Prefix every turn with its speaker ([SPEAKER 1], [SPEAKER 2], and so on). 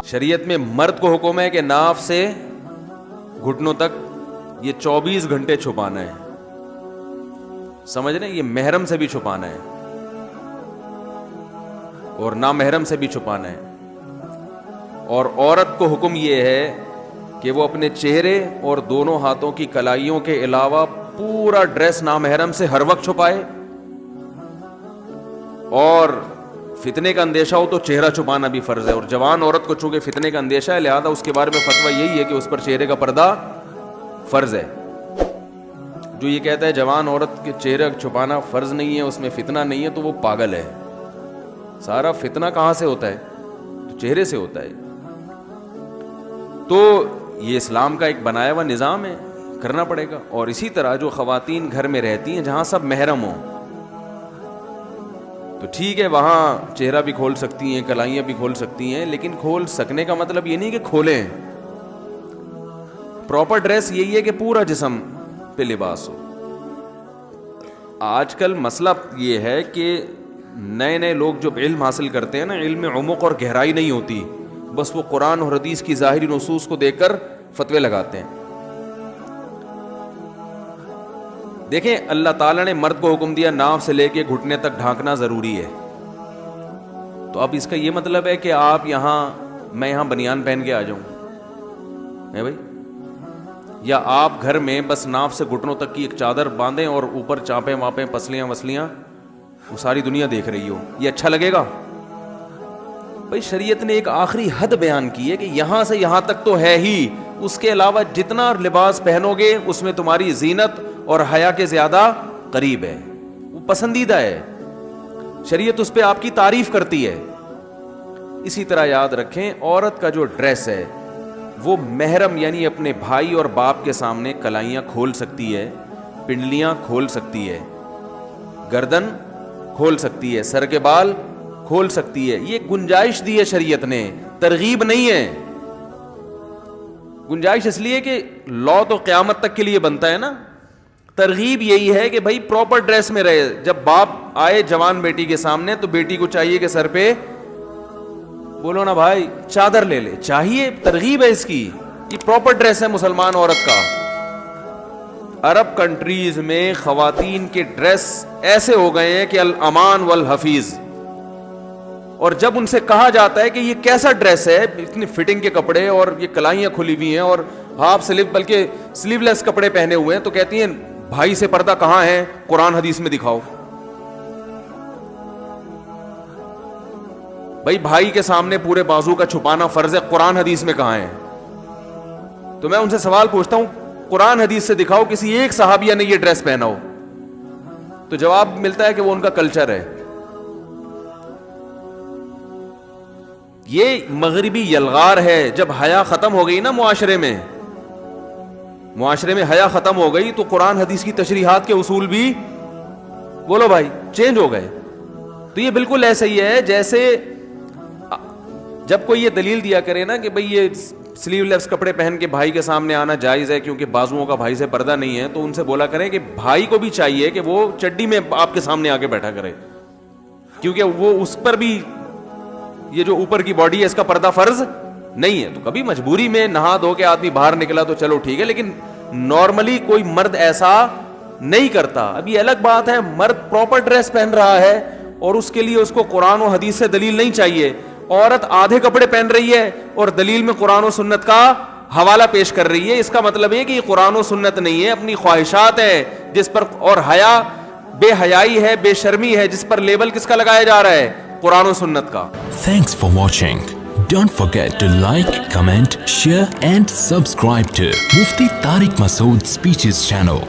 [SPEAKER 1] شریعت میں مرد کو حکم ہے کہ ناف سے گھٹنوں تک یہ 24 گھنٹے چھپانا ہے. سمجھ رہے ہیں؟ یہ محرم سے بھی چھپانا ہے اور نامحرم سے بھی چھپانا ہے. اور عورت کو حکم یہ ہے کہ وہ اپنے چہرے اور دونوں ہاتھوں کی کلائیوں کے علاوہ پورا ڈریس نامحرم سے ہر وقت چھپائے. اور فتنے کا اندیشہ ہو تو چہرہ چھپانا بھی فرض ہے. اور جوان عورت کو چونکہ فتنے کا اندیشہ ہے لہذا اس کے بارے میں فتویٰ یہی ہے کہ اس پر چہرے کا پردہ فرض ہے. جو یہ کہتا ہے جوان عورت کے چہرہ چھپانا فرض نہیں ہے, اس میں فتنہ نہیں ہے, تو وہ پاگل ہے. سارا فتنہ کہاں سے ہوتا ہے؟ تو چہرے سے ہوتا ہے. تو یہ اسلام کا ایک بنایا ہوا نظام ہے, کرنا پڑے گا. اور اسی طرح جو خواتین گھر میں رہتی ہیں جہاں سب محرم ہوں تو ٹھیک ہے, وہاں چہرہ بھی کھول سکتی ہیں, کلائیاں بھی کھول سکتی ہیں, لیکن کھول سکنے کا مطلب یہ نہیں کہ کھولیں. پراپر ڈریس یہی ہے کہ پورا جسم پہ لباس ہو. آج کل مسئلہ یہ ہے کہ نئے نئے لوگ جو علم حاصل کرتے ہیں نا, علم میں عمق اور گہرائی نہیں ہوتی, بس وہ قرآن اور حدیث کی ظاہری نصوص کو دیکھ کر فتوے لگاتے ہیں. دیکھیں اللہ تعالیٰ نے مرد کو حکم دیا ناف سے لے کے گھٹنے تک ڈھانکنا ضروری ہے. تو اب اس کا یہ مطلب ہے کہ آپ میں یہاں بنیان پہن کے آ جاؤں ہے بھائی, یا آپ گھر میں بس ناف سے گھٹنوں تک کی ایک چادر باندھیں اور اوپر چانپیں واپیں پسلیاں وسلیاں وہ ساری دنیا دیکھ رہی ہو, یہ اچھا لگے گا؟ بھائی شریعت نے ایک آخری حد بیان کی ہے کہ یہاں سے یہاں تک تو ہے ہی, اس کے علاوہ جتنا لباس پہنو گے اس میں تمہاری زینت اور حیا کے زیادہ قریب ہے, وہ پسندیدہ ہے. شریعت اس پہ آپ کی تعریف کرتی ہے. اسی طرح یاد رکھیں عورت کا جو ڈریس ہے وہ محرم یعنی اپنے بھائی اور باپ کے سامنے کلائیاں کھول سکتی ہے, پنڈلیاں کھول سکتی ہے, گردن کھول سکتی ہے, سر کے بال کھول سکتی ہے. یہ گنجائش دی ہے شریعت نے, ترغیب نہیں ہے. گنجائش اس لیے کہ لا تو قیامت تک کے لیے بنتا ہے نا, ترغیب یہی ہے کہ بھائی پراپر ڈریس میں رہے. جب باپ آئے جوان بیٹی کے سامنے تو بیٹی کو چاہیے کہ سر پہ بولو نا بھائی چادر لے لے, چاہیے, ترغیب ہے اس کی. یہ پراپر ڈریس ہے مسلمان عورت کا. عرب کنٹریز میں خواتین کے ڈریس ایسے ہو گئے ہیں کہ الامان والحفیظ, اور جب ان سے کہا جاتا ہے کہ یہ کیسا ڈریس ہے, اتنی فٹنگ کے کپڑے اور یہ کلائیاں کھلی ہوئی ہیں اور ہاف سلیو بلکہ سلیو لیس کپڑے پہنے ہوئے ہیں, تو کہتی ہیں بھائی سے پردہ کہاں ہے, قرآن حدیث میں دکھاؤ. بھائی بھائی کے سامنے پورے بازو کا چھپانا فرض ہے, قرآن حدیث میں کہاں ہے؟ تو میں ان سے سوال پوچھتا ہوں قرآن حدیث سے دکھاؤ کسی ایک صحابیہ نے یہ ڈریس پہنا ہو. تو جواب ملتا ہے کہ وہ ان کا کلچر ہے. یہ مغربی یلغار ہے. جب حیا ختم ہو گئی نا معاشرے میں حیا ختم ہو گئی تو قرآن حدیث کی تشریحات کے اصول بھی بولو بھائی چینج ہو گئے. تو یہ بالکل ایسا ہی ہے جیسے جب کوئی یہ دلیل دیا کرے نا کہ بھئی یہ سلیو لیس کپڑے پہن کے بھائی کے سامنے آنا جائز ہے کیونکہ بازوؤں کا بھائی سے پردہ نہیں ہے, تو ان سے بولا کریں کہ بھائی کو بھی چاہیے کہ وہ چڈی میں آپ کے سامنے آ کے بیٹھا کرے, کیونکہ وہ اس پر بھی یہ جو اوپر کی باڈی ہے اس کا پردہ فرض نہیں ہے. تو کبھی مجبوری میں نہا دھو کے آدمی باہر نکلا تو چلو ٹھیک ہے, لیکن نارملی کوئی مرد ایسا نہیں کرتا. اب یہ الگ بات ہے مرد پراپر ڈریس پہن رہا ہے اور اس کے لیے اس کو قرآن و حدیث سے دلیل نہیں چاہیے. عورت آدھے کپڑے پہن رہی ہے اور دلیل میں قرآن و سنت کا حوالہ پیش کر رہی ہے. اس کا مطلب ہے کہ یہ قرآن و سنت نہیں ہے, اپنی خواہشات ہے جس پر, اور حیا بے حیائی ہے, بے شرمی ہے, جس پر لیبل کس کا لگایا جا رہا ہے, قرآن و سنت کا.
[SPEAKER 2] Thanks for watching. Don't forget to like, comment, share and subscribe to Mufti Tariq Masood Speeches channel.